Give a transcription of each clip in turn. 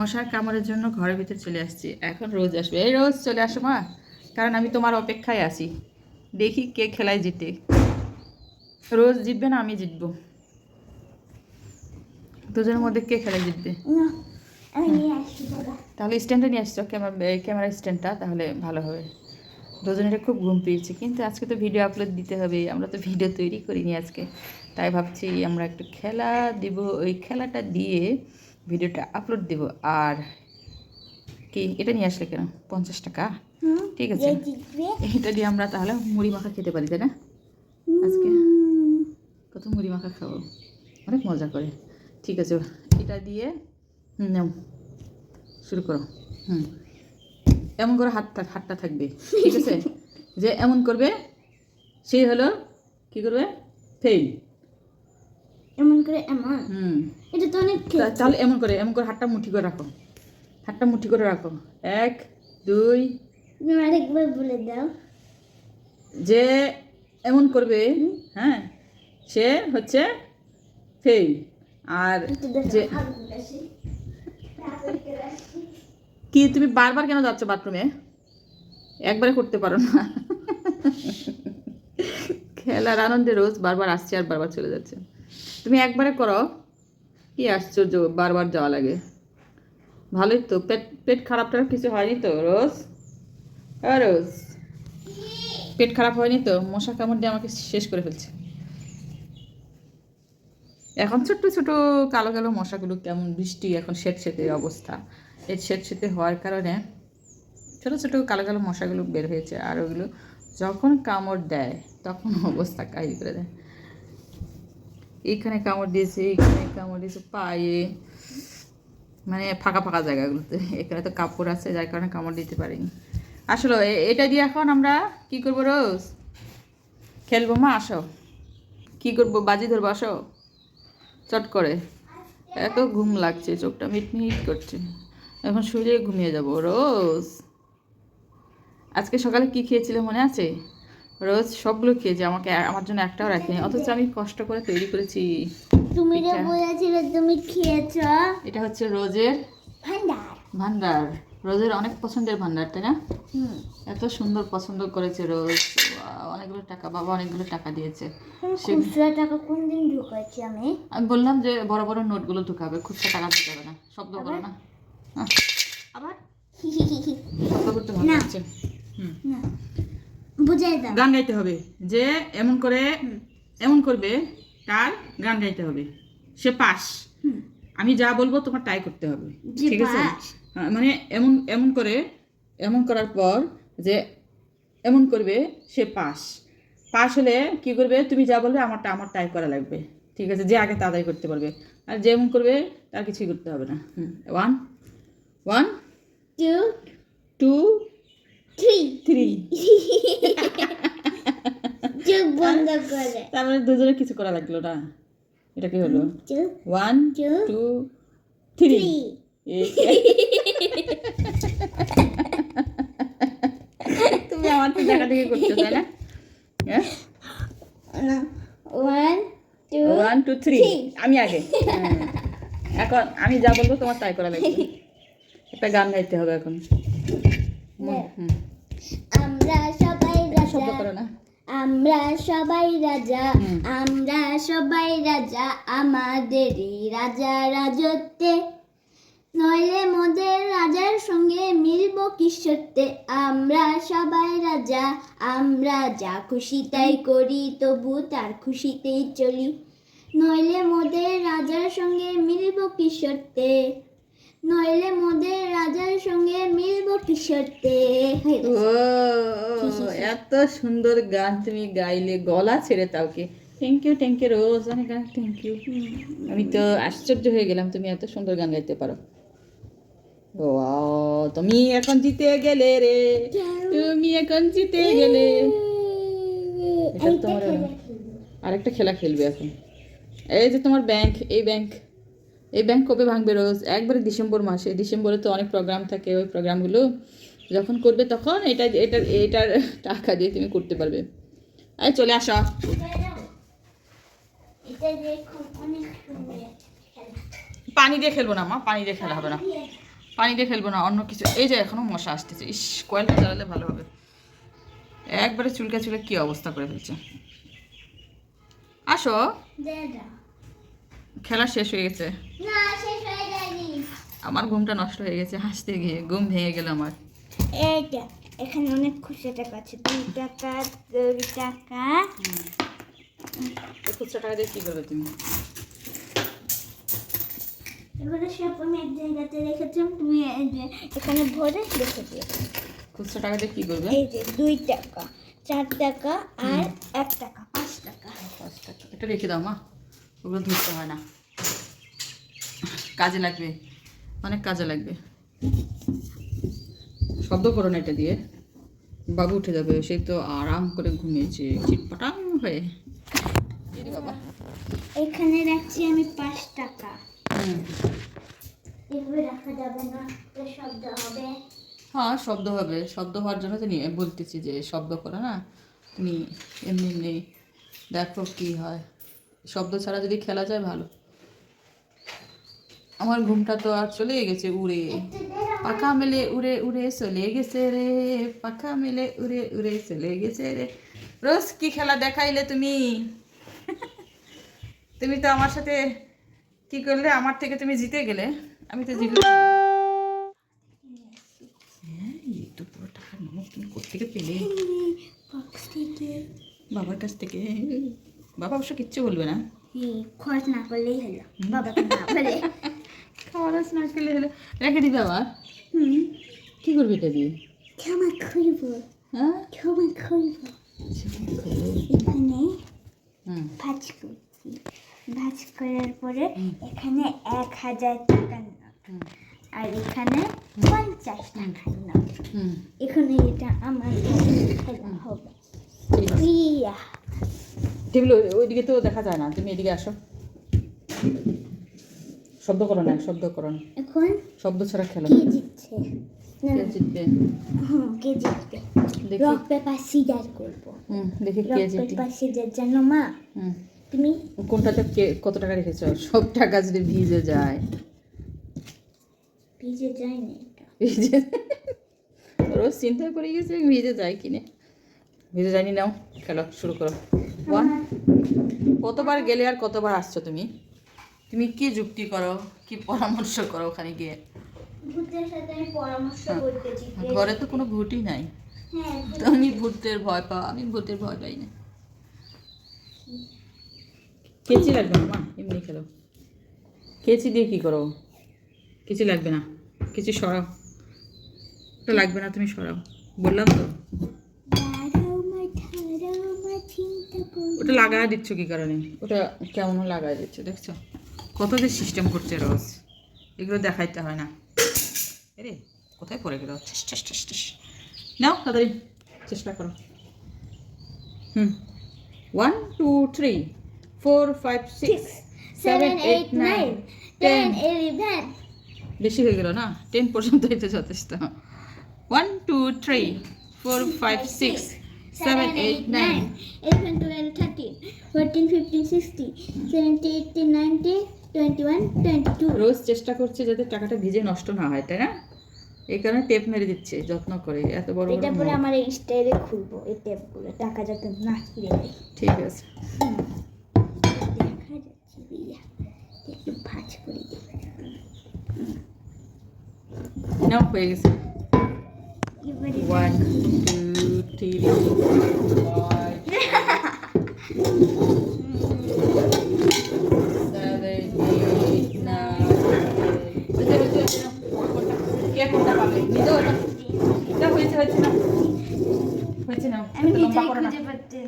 মশার কামড়ের জন্য ঘরের ভিতরে চলে আসছি। এখন রোজ আসবে। এই রোজ চলে আসো মা, কারণ আমি তোমার অপেক্ষায় আছি। দেখি কে খেলায় জিতে। রোজ জিতবে না আমি জিতবো? দুজনের মধ্যে কে খেলায় জিতবে? তাহলে স্ট্যান্ডে নিয়ে আসছো, ক্যামেরা স্ট্যান্ডটা, তাহলে ভালো হবে। দুজনের খুব ঘুম পেয়েছে, কিন্তু আজকে তো ভিডিও আপলোড দিতে হবে। আমরা তো ভিডিও তৈরি করিনি আজকে, তাই ভাবছি আমরা একটু খেলা দিব। ওই খেলাটা দিয়ে ভিডিওটা আপলোড দেব। আর কি এটা নিয়ে আসলে কেন? 50 টাকা, ঠিক আছে। এটা দিয়ে আমরা তাহলে মুড়ি মাখা খেতে পারি, তাই না? আজকে কত মুড়ি মাখা খাবো, অনেক মজা করে। ঠিক আছে, এটা দিয়ে নাও, শুরু করো। এমন করে হাতটা থাকবে, ঠিক আছে? যে এমন করবে সেই হলো কি করবে? ফেল। এমন করে এমন। এটা তো অনেক। তাহলে এমন করে হাতটা মুঠি করে রাখো। হাতটা মুঠি করে রাখো। 1 2। আরেকবার বলে দাও। যে এমন করবে, হ্যাঁ, সে হচ্ছে ফেল। আর যে কি, তুমি বারবার কেন যাচ্ছ বাথরুমে? একবারে করতে পারো না? খেলার আনন্দে রোজ বারবার আসছে আর বারবার চলে যাচ্ছে। তুমি একবারে করো, কি আশ্চর্য বারবার যাওয়া লাগে। ভালোই তো, পেট খারাপটা কিছু হয়নি তো রোজ? রোজ পেট খারাপ হয়নি তো? মশা কামড় দিয়ে আমাকে শেষ করে ফেলছে। এখন ছোট্ট ছোট কালো কালো মশাগুলো কেমন, বৃষ্টি এখন সেতে অবস্থা। এই সেতে হওয়ার কারণে ছোট ছোট কালো কালো মশাগুলো বের হয়েছে। আর ওগুলো যখন কামড় দেয় তখন অবস্থা কাহিল করে দেয়। এইখানে কামড় দিয়েছে, এইখানে কামড় দিয়েছে, পায়ে, মানে ফাঁকা ফাঁকা জায়গাগুলোতে। এখানে তো কাপড় আছে, যার কারণে কামড় দিতে পারিনি। আসলে এটা দিয়ে এখন আমরা কি করবো? রোজ খেলবো। মা আসো, কি করবো? বাজি ধরবো, আসো চট করে। এত ঘুম লাগছে, চোখটা মিটমিট করছে, এখন শুয়ে ঘুমিয়ে যাব। রোজ আজকে সকালে কি খেয়েছিলে মনে আছে? রোজ সবগুলো খেয়েছে, আমার জন্য একটাও রাখিনি, অথচ আমি কষ্ট করে তৈরি করেছি। তুমি যে বলেছিলে তুমি খেয়েছো। এটা হচ্ছে রোজের ভান্ডার। রোজের অনেক পছন্দের ভান্ডার, তাই না? এত সুন্দর পছন্দ করেছে রোজ। অনেকগুলো টাকা, বাবা অনেকগুলো টাকা দিয়েছে। খুচরা টাকা কোন দিন ঢুকাচ্ছি আমি বললাম যে বড় বড় নোটগুলো ঢুকাবে, খুচরা টাকা ঢুকাবে না। শব্দ করো না আবার। শব্দ করতে ভালো লাগছে। বুঝাই দাও। গান গাইতে হবে। যে এমন করে এমন করবে, তার গান গাইতে হবে, সে পাস। আমি যা বলবো তোমার তাই করতে হবে, ঠিক আছে? মানে এমন করে, এমন করার পর যে এমন করবে, সে পাস হলে কি করবে? তুমি যা বলবে আমার তাই করা লাগবে, ঠিক আছে? যে আগে তাড়াতাড়ি করতে পারবে। আর যেমন করবে তার কিছুই করতে হবে না। 1 1 2 2 3 চোখ বন্ধ করে। তার মানে দুজনে কিছু করা লাগলো না। এটা কি হলো? 1 2 3। তুমি আমার তো দেখা দেখি করছো, তাই না? 1 2 3 আমি আগে। এখন আমি যা বলবো তোমার তাই করা লাগবে। একটা গান গাইতে হবে এখন। আমরা সবাই শব্দ রাজা, করো না। আমরা সবাই রাজা, আমরা সবাই রাজা, আমাদেরই রাজা রাজত্বে, নইলে মোদের রাজার সঙ্গে মিলব কিসত্যে। আমরা সবাই রাজা, আমরা যা খুশি তাই করি, তবু তার খুশিতেই চলি, নইলে মোদের রাজার সঙ্গে মিলব কিসত্যে, নইলে মোদের রাজার সঙ্গে মিলব কিসত্যে। ও এত সুন্দর গান তুমি গাইলে, গলা ছেড়ে তাও কি। থ্যাংক ইউ রোজ, অনেক গান থ্যাংক ইউ। আমি তো আশ্চর্য হয়ে গেলাম তুমি এত সুন্দর গান গাইতে পারো। ও তুমি এখন জিতে গেলে রে, তুমি এখন জিতে গেলে। এটা তোমার আরেকটা খেলা খেলবে এখন। এই যে তোমার ব্যাংক, এই ব্যাংক কবে ভাঙবে রোজ? একবারে ডিসেম্বর মাসে। ডিসেম্বরে তো অনেক প্রোগ্রাম থাকে, ওই প্রোগ্রামগুলো যখন করবে তখন এটার টাকা দিয়ে তুমি করতে পারবে। এই চলে আসো। পানি দিয়ে খেলবো না মা, পানি দিয়ে খেলা হবে না। পানি দিয়ে ফেলবো না, অন্য কিছু। এই যে এখনো মশা আসতেছে, ইস কয়েলটা জ্বালালে ভালো হবে। একবারে চুলকা চুলে কি অবস্থা করে ফেলছে। আসো, খেলা শেষ হয়ে গেছে। আমার ঘুমটা নষ্ট হয়ে গেছে হাসতে গিয়ে, ঘুম ভেঙে গেল আমার। এইটা এখানে অনেক খুচরা টাকা আছে, 2 টাকা 2 টাকা। খুচরা টাকা দিয়ে কি করবে তুমি? এগুলো সব আমি এক জায়গাতে রেখেছিলাম, তুমি এই যে এখানে ভরে রেখে দিও। খুচরা টাকা দিয়ে কি করবে? এই যে 2 টাকা 4 টাকা আর 1 টাকা 5 টাকা। 5 টাকা এটা রেখে দাও মা, ওগুলো ধরতে হয় না, কাজে লাগবে, অনেক কাজে লাগবে। শব্দ করো না এটা দিয়ে, বাবু উঠে যাবে, সে তো আরাম করে ঘুমিয়েছে চিটপাটাং হয়ে। বাবা এখানে রাখছি আমি 5 টাকা। এভাবে রাখা যাবে না, তো শব্দ হবে। হ্যাঁ শব্দ হবে, শব্দ হওয়ার জন্য তো নিয়ে বলতেছি যে শব্দ করো না তুমি, এমনি এমনি দেখো কি হয়। শব্দ ছাড়া যদি খেলা যায় ভালো। আমার ঘুমটা তো আর চলে গেছে উড়ে, পাখা মেলে উড়ে উড়ে চলে গেছে রে, পাখা মেলে উড়ে উড়ে চলে গেছে রে। রোজ কি খেলা দেখাইলে তুমি? তুমি তো আমার সাথে কি করলে, আমার থেকে তুমি জিতে গেলে, আমি তো জিতলাম। হ্যাঁ এই তো পুরো টাকার নোট তুমি কোত্থেকে পেলে? বক্স থেকে, বাবার কাছ থেকে। বাবা অবশ্য কিচ্ছু বলবে না, খরচ না করলেই হলো, বাবাকে না বলে। খরচ না করলে হলো, রেখে দিবে আবার। কি করবি এটা দিয়ে? ক্ষমা করবো, হ্যাঁ ক্ষমা করবো। এখানে ভাজ করছি, ভাজ করার পরে এখানে 1000 টাকার নোট, আর এখানে 50 টাকার নোট। এখানে এটা আমার খেলা হবে। ইয়া টেবিল ওইদিকে তো দেখা যায় না, তুমি এদিকে আসো। শব্দ করো না, শব্দ করো না, এখন শব্দ ছাড়া খেলো। কে জিতছে? না, কে জিতবে? কে জিতবে? দেখি। রক পেপার সিজার করবো। দেখি কে রক জিতবে। পেপার সিজার, জানো মা তুমি? কোনটাতে কে কত টাকা রেখেছো? সব টাকা যদি ভিজে যায়। ভিজে যায়নি এটা। ভিজে রোজ চিন্তা করে গেছে ভিজে যায় কিনে, ভিজে যায়নি। নাও খেলো, শুরু করো। ওয়ান। কতবার গেলে আর কতবার আসছো তুমি? তুমি কি যুক্তি করো, কি পরামর্শ করো ওখানে গিয়ে? ভূতের সাথে আমি পরামর্শ করতেছি। ঘরে তো কোনো ভূতই নাই, হ্যাঁ, তুমি ভূতের ভয় পাও, আমি ভূতের ভয় পাই না। কেচি লাগবে না মা, এমনি খেলো। কেচি দিয়ে কি করো? কিছু লাগবে না, কিছু সরাও, ওটা লাগবে না, তুমি সরাও, বললাম তো। ওটা লাগায় দিচ্ছ কি কারণে? ওটা কেমন লাগায় দিচ্ছ দেখছো? কত যে সিস্টেম করছে রোজ, এগুলো দেখাইতে হয় না। আরে কোথায় পড়ে গেল? নাও তাড়াতাড়ি চেষ্টা করো। 1 2 3 4 5 6 7 8 9 10। 11 বেশি হয়ে গেল না? 10 পর্যন্ত এটা যথেষ্ট। 1 2 3 4 5 6 7 8 9 11 12 13 14 15 16 17 18 19 21 22। রোজ চেষ্টা করছে যাতে টাকাটা ভিজে নষ্ট না হয়, তাই না? এই কারণে টেপ মেরে দিচ্ছে যত্ন করে, এত বড় বড় এটা পরে নোট। আমার এই স্টাইলে খুলবো এই টেপগুলো, টাকা যাতে না ছিঁড়ে যায়। ঠিক আছে, দেখা যাচ্ছে ভাইয়া, একটু ভাঁজ করে দেবে। নাও হয়ে গেছে। এবারে 1 2 3 আমি নিজেই খুঁজে পাচ্ছি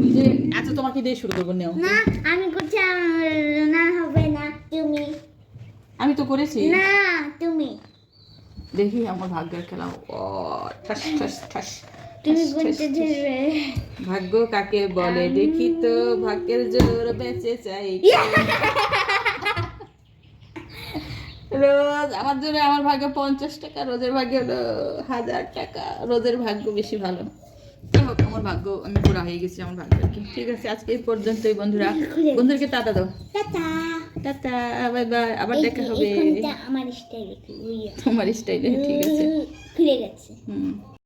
নিজে এত তোমাকে দিয়ে শুরু করবো। নাও, না, আমি করছি, না হবে না, তুমি। আমি তো করেছি। না তুমি, দেখি আমার ভাগ্যের খেলা। ও ঠাস ঠাস ঠাস, তুমি করতে ধরবে। ভাগ্য কাকে বলে দেখি তো, ভাগ্যের জোর বেঁচে চাই। রোজ আমার জন্য, আমার ভাগ্য 50 টাকা, রোজের ভাগ্য হলো 1000 টাকা। রোজের ভাগ্য বেশি ভালো। যাই হোক, আমার ভাগ্য, আমি পুরা হয়ে গেছি আমার ভাগ্যকে। ঠিক আছে, আজকে এই পর্যন্তই বন্ধুরা। বন্ধুদেরকে টাটা দাও। টাটা। টাটা, বাই বাই, আবার দেখা হবে এখানটা আমার স্টাইলে তোমার স্টাইলে। ঠিক আছে, খুলে গেছে। হুম।